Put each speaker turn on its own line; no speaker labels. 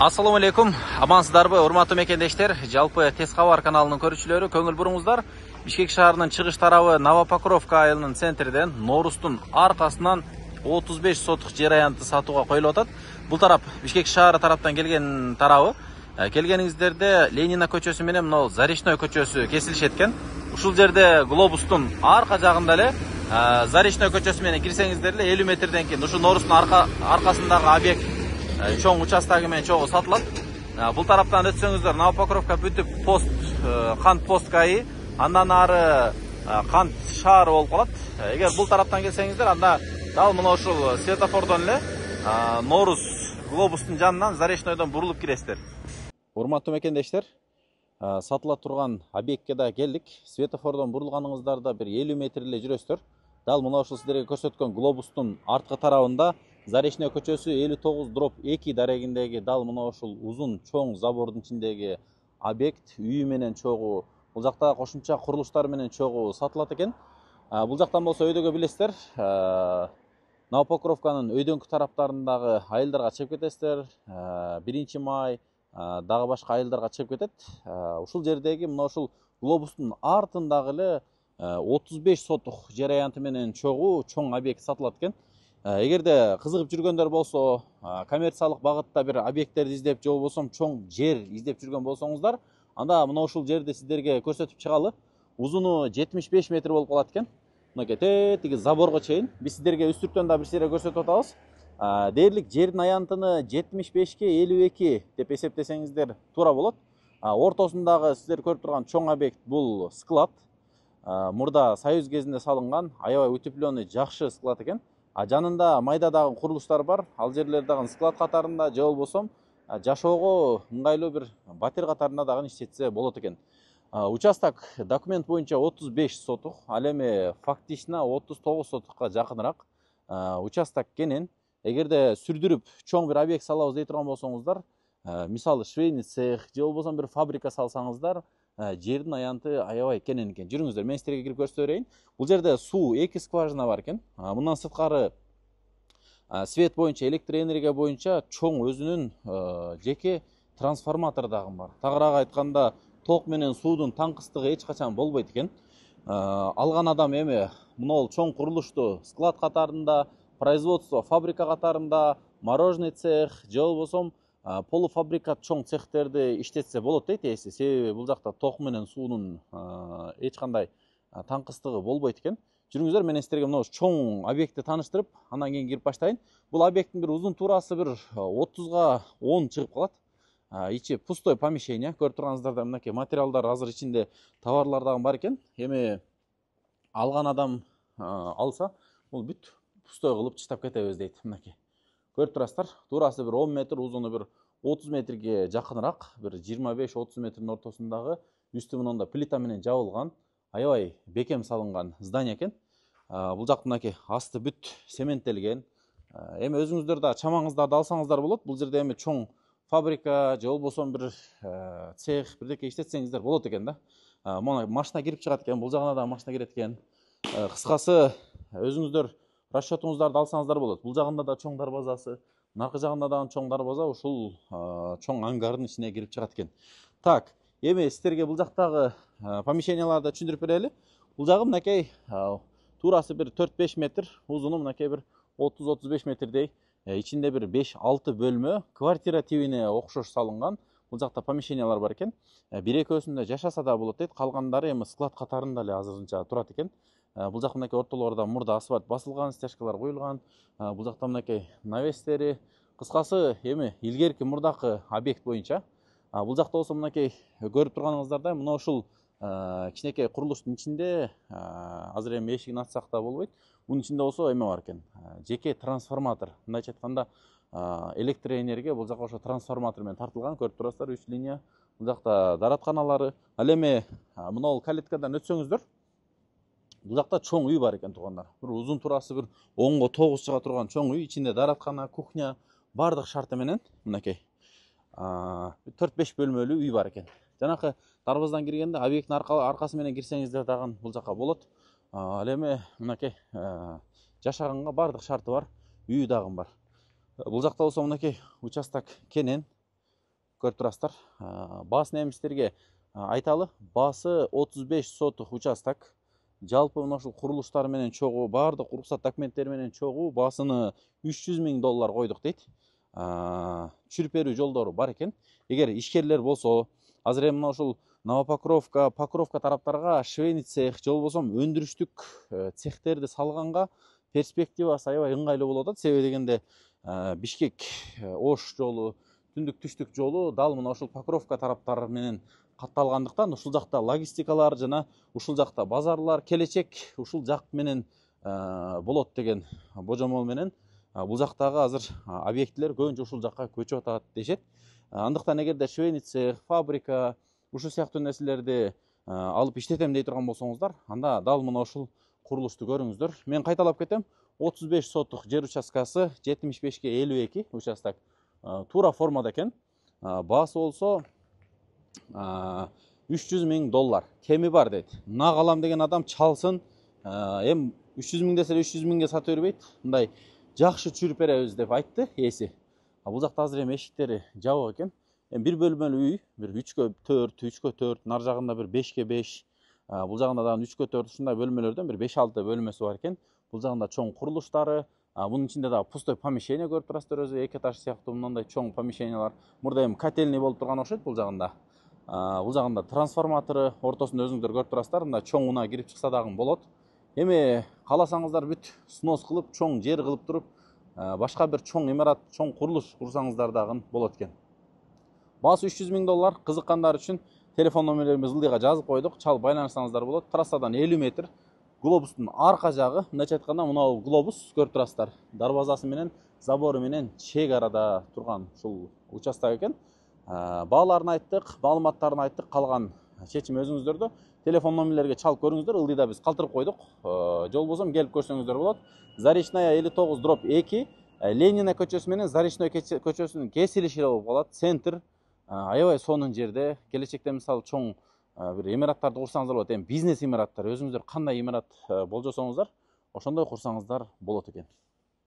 Assalamu алейкум, амансыздарбы, урматтуу мекендештер. Жалпы Тез кабар каналынын көрүүчүлөрү, көңүл буруңуздар. Бишкек шаарынын чыгыш тарабы Новопокровка айылынын центриден Ноорустун аркасынан 35 сотук жер аянты сатууга коюлуп атат. Бул тарап Бишкек шаары тараптан келген тарабы. Келгениңиздерде Ленина көчөсү менен мына Заречной көчөсү кесилишет экен. Ушул жерде Глобустун арка жагында эле Заречной көчөсү менен кирсеңиздер эле 50 метрден кийин ушу Ноорустун аркасындагы объект чоң участогу менен чогуу сатылат. Бул тараптан өтсөңүздөр Новопокровка бүтүп пост, кант пост КАИ, андан ары кант шаары болуп калат. Эгер бул тараптан келсеңиздер, анда дал мына ушул светофордон эле Ноорус Глобустун жанынан Заречнойдон бурулуп киресиздер. Урматтуу мекендештер, сатыла турган объектке да келдик. Светофордон бурулганыңыздарда бир 50 метр эле жүрөсүздөр. Дал мына ушул сиздерге көрсөткөн Глобустун арткы тарабында Заречной көчөсү 59/2 дарегиндеги дал мына ушул узун чоң забордун ичиндеги объект үй менен чогуу, бул жакта кошумча курулуштар менен чогуу сатылат экен. Бул жактан болсо өйдөгө билесиздер, Новопокровканын өйдөңкү тараптарындагы айылдарга чыгып кетесиздер. 1 май дагы башка айылдарга чыгып кетет. Ушул жердеги мына ушул Глобустун артындагы эле 35 сотук жер аянты менен чогуу чоң объект сатылат экен. Эгерде кызыгып жүргөндөр болсо, коммерциялык багытта бир объекттерди издеп, же болбосо чоң жер издеп жүргөн болсоңуздар, анда мына ушул жерди сиздерге көрсөтүп чыгалы. Узуну 75 метр болуп калат экен. Мынакей тиги заборго чейин. Биз сиздерге үстүртөн да бир сире көрсөтүп атабыз. Дээрлик жердин аянтыны 75-ке 52 деп эсептесеңиздер туура болот. Ортосундагы сиздер көрүп турган чоң объект бул склад. Мурда Союз кезинде салынган, аябай утепленный жакшы склад экен. Жанында майда дагы курулуштар бар. Ал жерлер дагы склад катарында, же болбосо жашоого ыңгайлуу бир батир катарында дагы иштетсе болот экен. Участок документ боюнча 35 сотук, ал эми фактично 39 сотукка жакыныраак участок кенен. Эгерде сүрдүрүп чоң бир объект салабыз дей турган болсоңуздар, мисалы швейный цех, же болбосо бир фабрика салсаңыздар, жердин аянты аябай кенен экен. Жүрүңүздөр, мен сиздерге кирип көрсөтө берейин. Бул жерде суу 2 скважина бар экен. Мындан сырткары свет боюнча, электр энергия боюнча чоң өзүнүн жеке трансформатор дагы бар. Тагыраак айтканда, ток менен суудун таңкыстыгы эч качан болбойт экен. Алган адам эми мына чоң курулушту склад катарында, производство фабрика катарында, мороженый цех, же болбосо полуфабрикат чоң цехтерди иштетсе болот дейт ээси. Себеби бул жакта ток менен суунун эч кандай таңкыстыгы болбойт экен. Жүрүңүздөр, мен сиздерге мына чоң объектти тааныштырып, андан кийин кирип баштайын. Бул объекттин бир узун туурасы бир 30га 10 чыгып калат. Ичи пустой помещение. Көрүп турганыңыздарда мынакей материалдар азыр ичинде, товарлар дагы бар экен. Эми алган адам алса, бул бүт пустой кылып чыштап кетебиз дейт. Мынакей. Көрүп турасыздар, туурасы бир 10 метр, узуну бир 30 метрге жакыныраак, бир 25-30 метрдин ортосундагы үстү мында плита менен жабылган, аябай бекем салынган здание экен. Бул жак мынакей асты бүт цементтелген. Эми өзүңүздөр да чамаңыздарды алсаңыздар болот. Бул жерде эми чоң фабрика, же болбосо бир цех, бирдеке иштетсеңиздер болот экен да. Мына машина кирип чыгат экен, бул жагына да машина кирет экен. Кыскасы, өзүңүздөр расчетуңуздарды алсаңыздар болот. Бул жагында да чоң дарбазасы, наркы жагында да чоң дарбаза ушул чоң ангардын ичине кирип чыгат экен. Так, эми сиздерге бул жактагы помещенияларды түшүндүрүп берели. Бул жагы мынакей туурасы бир 4-5 метр, узуну мынакей бир 30-35 метрдей. Ичинде бир 5-6 бөлмө, квартира тибине окшош салынган. Бул жакта помещениялар бар экен. Бир экөөсүндө жашаса да болот дейт. Калгандары эми склад катарында эле азырынча турат экен. Бул жак мынакей ортолордо мурда асфальт басылган, стяжкалар коюлган. Бул жакта мынакей навестери. Кыскасы, эми илгерки мурдакы объект боюнча. Бул жакта болсо мынакей көрүп турганыңыздардай, мына ушул кичинекей курулуштун ичинде, азыр эми эшигин ачсак да болбойт. Мунун ичинде болсо эме бар экен. Жеке трансформатор. Мындайча айтканда, электр энергия бул жака ошо трансформатор менен тартылган. Көрүп турасыздар, 3 линия. Бул жакта даратканалары. Ал эми мына калиткадан өтсөңүздөр, бул жакта чоң үй бар экен туугандар. Бир узун туурасы бир 10-го 9 чыга турган чоң үй, ичинде дараткана, кухня, бардык шарты менен мынакей 4-5 бөлмөлүү үй бар экен. Жанакы дарбаздан киргенде объекттин аркасы менен кирсеңиздер дагы бул жака болот. Ал эми мынакей жашаганга бардык шарты бар, үйү дагы бар. Бул жакта болсо мынакей участок кенен. көрүп турасыздар. Баасын эми сиздерге айталы. Баасы 35 сотық участок. Жалпы мына ушул курулуштар менен чогуу, баардык уруксат документтери менен чогуу баасыны $300.000 койдук дейт. Чүрүп берүү жолдору бар экен. Эгер ишкерлер болсо, азыр эми мына ушул Новопокровка, Покровка тараптарга швейный цех, же болбосо өндүрүштүк цехтерди салганга перспективасы аябай ыңгайлуу болуп атат. Себеби дегенде Бишкек Ош жолу, түндүк түштүк жолу дал мына ушул Покровка тараптары менен катталгандыктан ушул жакта логистикалар жана ушул жакта базарлар келечек ушул жак менен болот деген божомол менен бул жактагы азыр объектилер көбүнчө ушул жакка көчүп атат дешет. Андыктан эгерде швейный цех, фабрика ушул сыяктуу нерселерди алып иштетем дей турган болсоңуздар, анда дал мына ушул курулушту көрүңүздөр. Мен кайталап кетем. 35 сотық жер участкасы, 75-ке 52 участок тура формада экен. Баасы болсо $300.000 кеми бар дейт. Нак алам деген адам чалсын. Эми 300.000 десе 300.000ге сатып бербейт. Мындай жакшы чүрүп беребиз деп айтты ээси. Бул жакта азыр эми эшиктери жабык экен. Эми бир бөлмөлүү үй, бир 3/4, нар жагында бир 5/5, бул жагында дагы 3/4 ушундай бөлмөлөрдөн бир 5-6 бөлмөсү бар экен. Бул жагында чоң курулуштары, бунун ичинде дагы пустой помещение көрүп турасыздар, өзү 2 этаж сыяктуу мындай чоң помещениялар. Мурда эми котельный болуп турган окшойт бул жагында. Бул жагында трансформатору, ортосунда өзүңүздөр көрүп турасыздар, мындай чоң унаа кирип чыкса дагы болот. Эми кааласаңыздар бүт снос кылып, чоң жер кылып туруп, башка бир чоң имарат, чоң курулуш курсаңыздар дагы болот экен. Баасы $300.000. Кызыккандар үчүн телефон номерлерибизди ылдыйга жазып койдук. Чалып байланышсаңыздар болот. Трассадан 50 метр. Глобустун арка жагы, мындайча айтканда, мына глобус көрүп турасыздар. Дарбазасы менен, забору менен чек арада турган ушул участок экен. Бааларын айттык, маалыматтарын айттык, калган чечим өзүңүздөрдө. Телефон номерлерге чалып көрүңүздөр. Ылдыйда биз калтырып койдук. Же болбосо келип көрсөңүздөр болот. Заречная 59/2 Ленина көчөсү менен Заречной көчөсүнүн кесилиши болуп калат. Центр аябай сонун жерде. Келечекте мисалы чоң бир имараттарды курсаңыздар болот. Эми бизнес имараттар өзүңүздөр кандай имарат болжосоңуздар, ошондой курсаңыздар болот экен.